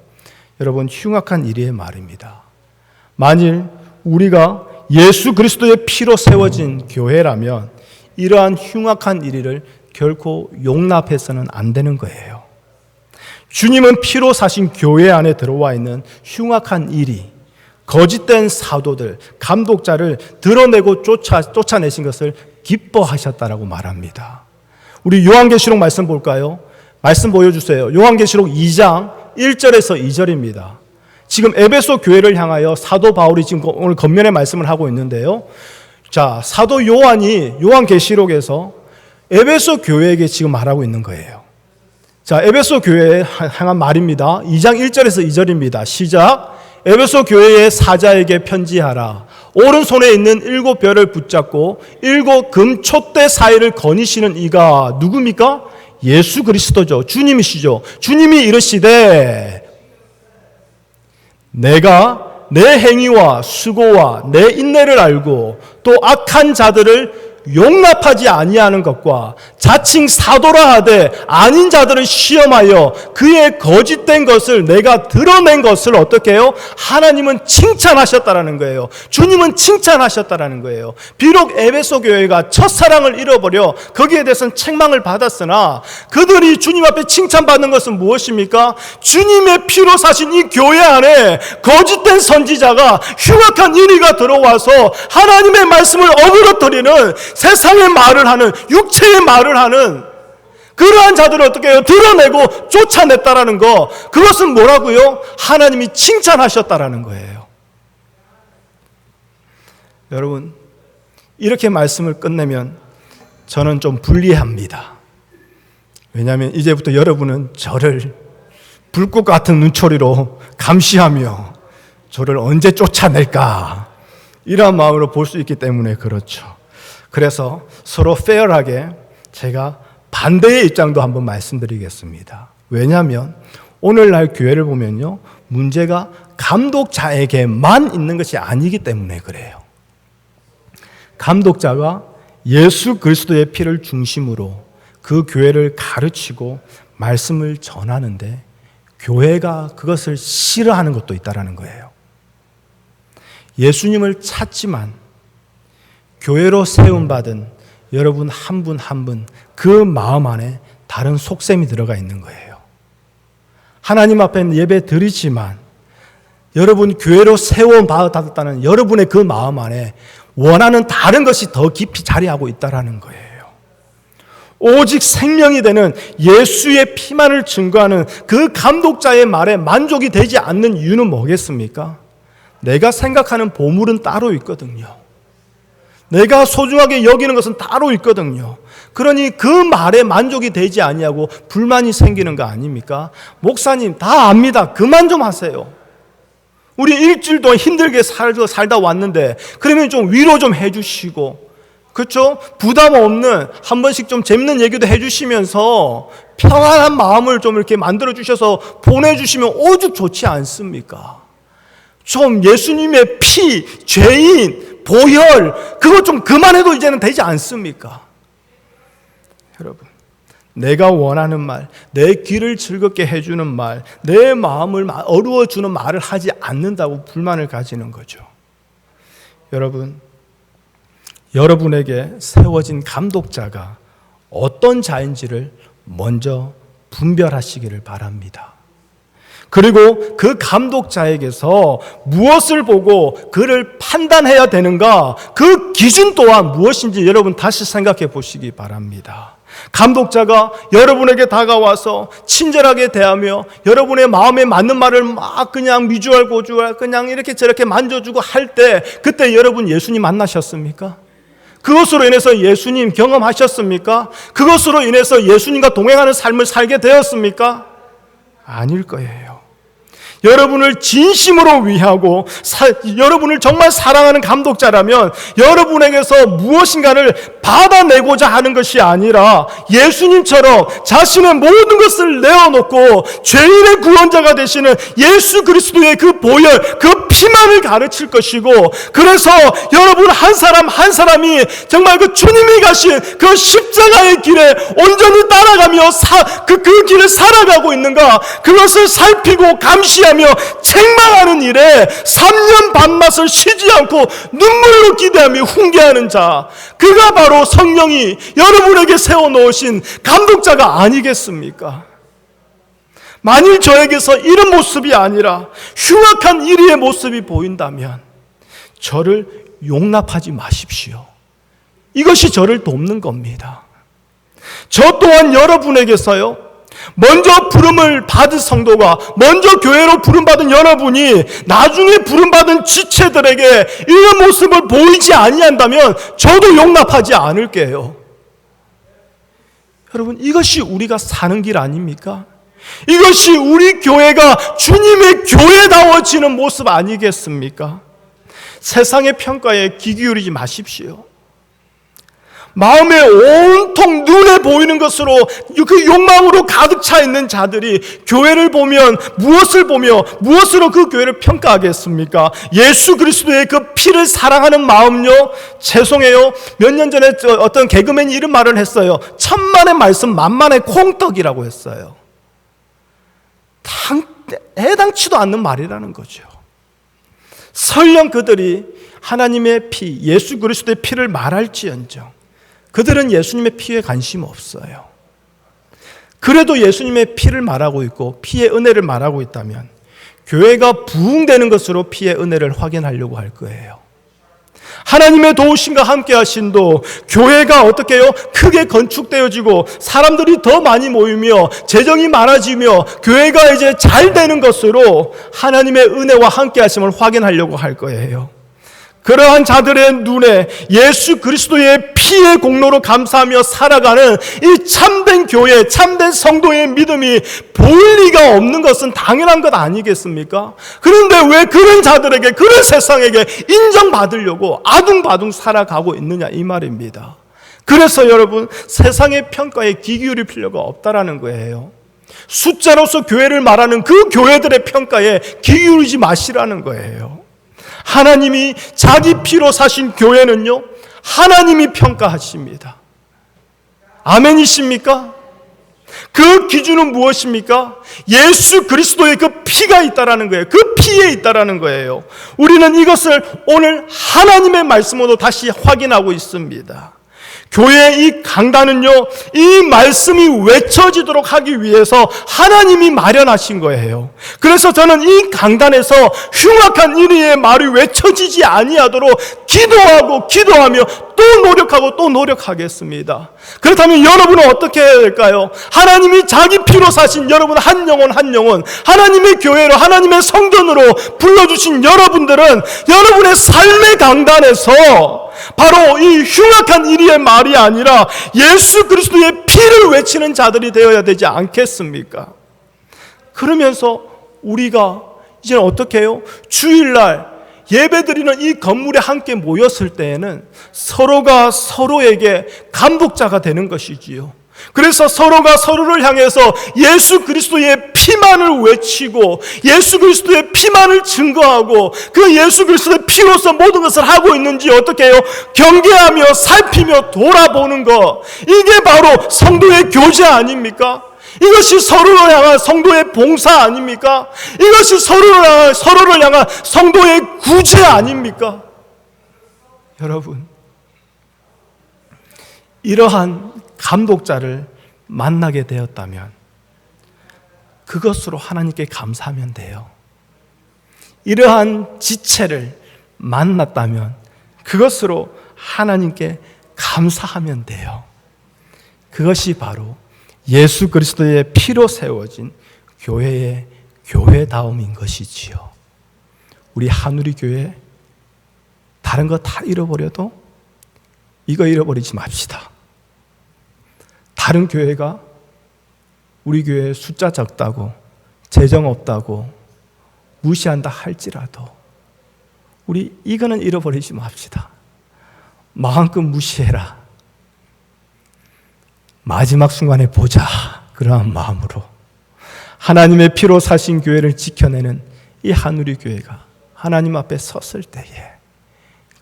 여러분, 흉악한 이리의 말입니다. 만일 우리가 예수 그리스도의 피로 세워진 교회라면 이러한 흉악한 이리를 결코 용납해서는 안 되는 거예요. 주님은 피로 사신 교회 안에 들어와 있는 흉악한 이리, 거짓된 사도들, 감독자를 드러내고 쫓아내신 것을 기뻐하셨다라고 말합니다. 우리 요한계시록 말씀 볼까요? 말씀 보여주세요. 요한계시록 2장 1절에서 2절입니다. 지금 에베소 교회를 향하여 사도 바울이 지금 오늘 겉면의 말씀을 하고 있는데요. 자, 사도 요한이 요한계시록에서 에베소 교회에게 지금 말하고 있는 거예요. 자, 에베소 교회에 향한 말입니다. 2장 1절에서 2절입니다. 시작. 에베소 교회의 사자에게 편지하라. 오른손에 있는 7 별을 붙잡고 7 금 촛대 사이를 거니시는 이가 누굽니까? 예수 그리스도죠. 주님이시죠. 주님이 이르시되 내가 내 행위와 수고와 내 인내를 알고 또 악한 자들을 용납하지 아니하는 것과 자칭 사도라 하되 아닌 자들을 시험하여 그의 거짓된 것을 내가 드러낸 것을 어떻게 해요? 하나님은 칭찬하셨다라는 거예요. 주님은 칭찬하셨다라는 거예요. 비록 에베소 교회가 첫사랑을 잃어버려 거기에 대해서는 책망을 받았으나 그들이 주님 앞에 칭찬받는 것은 무엇입니까? 주님의 피로 사신 이 교회 안에 거짓된 선지자가 흉악한 인위가 들어와서 하나님의 말씀을 어그러뜨리는 세상의 말을 하는, 육체의 말을 하는 그러한 자들을 어떻게 해요? 드러내고 쫓아냈다라는 거. 그것은 뭐라고요? 하나님이 칭찬하셨다라는 거예요. 여러분, 이렇게 말씀을 끝내면 저는 좀 불리합니다. 왜냐하면 이제부터 여러분은 저를 불꽃 같은 눈초리로 감시하며 저를 언제 쫓아낼까 이런 마음으로 볼 수 있기 때문에 그렇죠. 그래서 서로 페어하게 제가 반대의 입장도 한번 말씀드리겠습니다. 왜냐하면 오늘날 교회를 보면요, 문제가 감독자에게만 있는 것이 아니기 때문에 그래요. 감독자가 예수 그리스도의 피를 중심으로 그 교회를 가르치고 말씀을 전하는데 교회가 그것을 싫어하는 것도 있다는 거예요. 예수님을 찾지만 교회로 세움받은 여러분 한 분 한 분 그 마음 안에 다른 속셈이 들어가 있는 거예요. 하나님 앞에 예배 드리지만 여러분 교회로 세움받았다는 여러분의 그 마음 안에 원하는 다른 것이 더 깊이 자리하고 있다는 거예요. 오직 생명이 되는 예수의 피만을 증거하는 그 감독자의 말에 만족이 되지 않는 이유는 뭐겠습니까? 내가 생각하는 보물은 따로 있거든요. 내가 소중하게 여기는 것은 따로 있거든요. 그러니 그 말에 만족이 되지 아니하고 불만이 생기는 거 아닙니까? 목사님 다 압니다. 그만 좀 하세요. 우리 일주일 동안 힘들게 살다 왔는데 그러면 좀 위로 좀 해주시고, 그렇죠? 부담 없는 한 번씩 좀 재밌는 얘기도 해주시면서 평안한 마음을 좀 이렇게 만들어 주셔서 보내주시면 오죽 좋지 않습니까? 좀 예수님의 피, 죄인, 보혈 그거 좀 그만해도 이제는 되지 않습니까? 여러분, 내가 원하는 말, 내 귀를 즐겁게 해주는 말, 내 마음을 어루어주는 말을 하지 않는다고 불만을 가지는 거죠. 여러분, 여러분에게 세워진 감독자가 어떤 자인지를 먼저 분별하시기를 바랍니다. 그리고 그 감독자에게서 무엇을 보고 그를 판단해야 되는가, 그 기준 또한 무엇인지 여러분 다시 생각해 보시기 바랍니다. 감독자가 여러분에게 다가와서 친절하게 대하며 여러분의 마음에 맞는 말을 막 그냥 미주알 고주알 그냥 이렇게 저렇게 만져주고 할 때, 그때 여러분 예수님 만나셨습니까? 그것으로 인해서 예수님 경험하셨습니까? 그것으로 인해서 예수님과 동행하는 삶을 살게 되었습니까? 아닐 거예요. 여러분을 진심으로 위하고 여러분을 정말 사랑하는 감독자라면 여러분에게서 무엇인가를 받아내고자 하는 것이 아니라 예수님처럼 자신의 모든 것을 내어놓고 죄인의 구원자가 되시는 예수 그리스도의 그 보혈, 그 피만을 가르칠 것이고, 그래서 여러분 한 사람 한 사람이 정말 그 주님이 가신 그 십자가의 길에 온전히 따라가며 그 길을 살아가고 있는가, 그것을 살피고 감시하며 책망하는 일에 3년 반맛을 쉬지 않고 눈물로 기대하며 훈계하는 자, 그가 바로 성령이 여러분에게 세워놓으신 감독자가 아니겠습니까? 만일 저에게서 이런 모습이 아니라 흉악한 이리의 모습이 보인다면 저를 용납하지 마십시오. 이것이 저를 돕는 겁니다. 저 또한 여러분에게서요, 먼저 부름을 받은 성도가, 먼저 교회로 부름받은 여러분이 나중에 부름받은 지체들에게 이런 모습을 보이지 아니한다면 저도 용납하지 않을게요. 여러분, 이것이 우리가 사는 길 아닙니까? 이것이 우리 교회가 주님의 교회다워지는 모습 아니겠습니까? 세상의 평가에 귀 기울이지 마십시오. 마음에 온통 눈에 보이는 것으로 그 욕망으로 가득 차 있는 자들이 교회를 보면 무엇을 보며 무엇으로 그 교회를 평가하겠습니까? 예수 그리스도의 그 피를 사랑하는 마음요? 죄송해요. 몇 년 전에 어떤 개그맨이 이런 말을 했어요. 천만의 말씀 만만의 콩떡이라고 했어요. 해당치도 않는 말이라는 거죠. 설령 그들이 하나님의 피, 예수 그리스도의 피를 말할지언정 그들은 예수님의 피에 관심 없어요. 그래도 예수님의 피를 말하고 있고 피의 은혜를 말하고 있다면 교회가 부흥되는 것으로 피의 은혜를 확인하려고 할 거예요. 하나님의 도우심과 함께 하신도 교회가 어떻게 해요? 크게 건축되어지고 사람들이 더 많이 모이며 재정이 많아지며 교회가 이제 잘 되는 것으로 하나님의 은혜와 함께 하심을 확인하려고 할 거예요. 그러한 자들의 눈에 예수 그리스도의 피의 공로로 감사하며 살아가는 이 참된 교회, 참된 성도의 믿음이 보일 리가 없는 것은 당연한 것 아니겠습니까? 그런데 왜 그런 자들에게, 그런 세상에게 인정받으려고 아둥바둥 살아가고 있느냐, 이 말입니다. 그래서 여러분, 세상의 평가에 귀 기울일 필요가 없다라는 거예요. 숫자로서 교회를 말하는 그 교회들의 평가에 귀 기울이지 마시라는 거예요. 하나님이 자기 피로 사신 교회는요, 하나님이 평가하십니다. 아멘이십니까? 그 기준은 무엇입니까? 예수 그리스도의 그 피가 있다라는 거예요. 그 피에 있다라는 거예요. 우리는 이것을 오늘 하나님의 말씀으로 다시 확인하고 있습니다. 교회의 이 강단은요, 이 말씀이 외쳐지도록 하기 위해서 하나님이 마련하신 거예요. 그래서 저는 이 강단에서 흉악한 이리의 말이 외쳐지지 아니하도록 기도하며 또 노력하고 또 노력하겠습니다. 그렇다면 여러분은 어떻게 해야 될까요? 하나님이 자기 피로 사신 여러분 한 영혼 하나님의 교회로, 하나님의 성전으로 불러주신 여러분들은 여러분의 삶의 강단에서 바로 이 흉악한 이리의 말이 아니라 예수 그리스도의 피를 외치는 자들이 되어야 되지 않겠습니까? 그러면서 우리가 이제 어떻게 해요? 주일날 예배드리는 이 건물에 함께 모였을 때에는 서로가 서로에게 감독자가 되는 것이지요. 그래서 서로가 서로를 향해서 예수 그리스도의 피만을 외치고 예수 그리스도의 피만을 증거하고 그 예수 그리스도의 피로서 모든 것을 하고 있는지 어떻게 해요? 경계하며 살피며 돌아보는 것, 이게 바로 성도의 교제 아닙니까? 이것이 서로를 향한 성도의 봉사 아닙니까? 이것이 서로를 향한 성도의 구제 아닙니까? 여러분, 이러한 감독자를 만나게 되었다면 그것으로 하나님께 감사하면 돼요. 이러한 지체를 만났다면 그것으로 하나님께 감사하면 돼요. 그것이 바로 예수 그리스도의 피로 세워진 교회의 교회다움인 것이지요. 우리 한우리 교회 다른 거 다 잃어버려도 이거 잃어버리지 맙시다. 다른 교회가 우리 교회 숫자 적다고 재정 없다고 무시한다 할지라도 우리 이거는 잃어버리지 맙시다. 마음껏 무시해라. 마지막 순간에 보자. 그러한 마음으로 하나님의 피로 사신 교회를 지켜내는 이 한우리 교회가 하나님 앞에 섰을 때에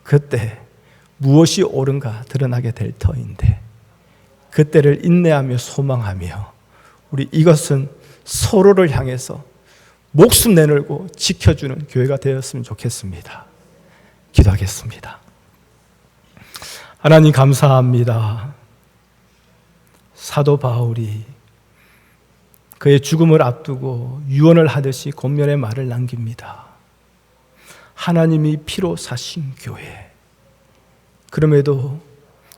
그때 무엇이 옳은가 드러나게 될 터인데 그때를 인내하며 소망하며 우리 이것은 서로를 향해서 목숨 내놓고 지켜주는 교회가 되었으면 좋겠습니다. 기도하겠습니다. 하나님 감사합니다. 사도 바울이 그의 죽음을 앞두고 유언을 하듯이 권면의 말을 남깁니다. 하나님이 피로 사신 교회. 그럼에도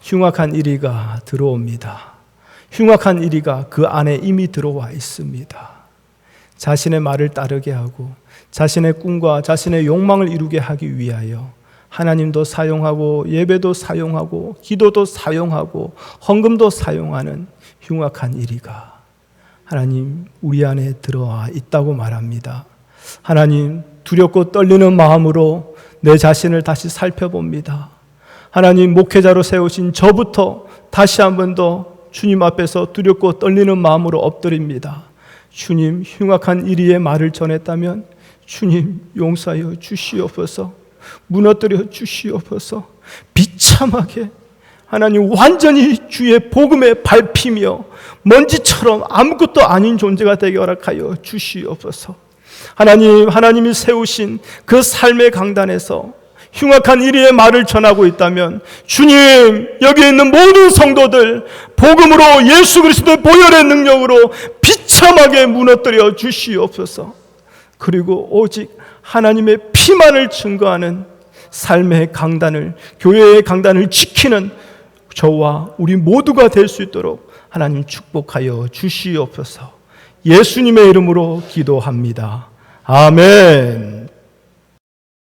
흉악한 이리가 들어옵니다. 흉악한 이리가 그 안에 이미 들어와 있습니다. 자신의 말을 따르게 하고 자신의 꿈과 자신의 욕망을 이루게 하기 위하여 하나님도 사용하고 예배도 사용하고 기도도 사용하고 헌금도 사용하는 흉악한 이리가 하나님 우리 안에 들어와 있다고 말합니다. 하나님 두렵고 떨리는 마음으로 내 자신을 다시 살펴봅니다. 하나님 목회자로 세우신 저부터 다시 한 번 더 주님 앞에서 두렵고 떨리는 마음으로 엎드립니다. 주님 흉악한 이리의 말을 전했다면 주님 용서하여 주시옵소서. 무너뜨려 주시옵소서. 비참하게 하나님 완전히 주의 복음에 밟히며 먼지처럼 아무것도 아닌 존재가 되게 허락하여 주시옵소서. 하나님이 세우신 그 삶의 강단에서 흉악한 이리의 말을 전하고 있다면 주님 여기 있는 모든 성도들 복음으로 예수 그리스도의 보혈의 능력으로 비참하게 무너뜨려 주시옵소서. 그리고 오직 하나님의 피만을 증거하는 삶의 강단을 교회의 강단을 지키는 저와 우리 모두가 될 수 있도록 하나님 축복하여 주시옵소서. 예수님의 이름으로 기도합니다. 아멘.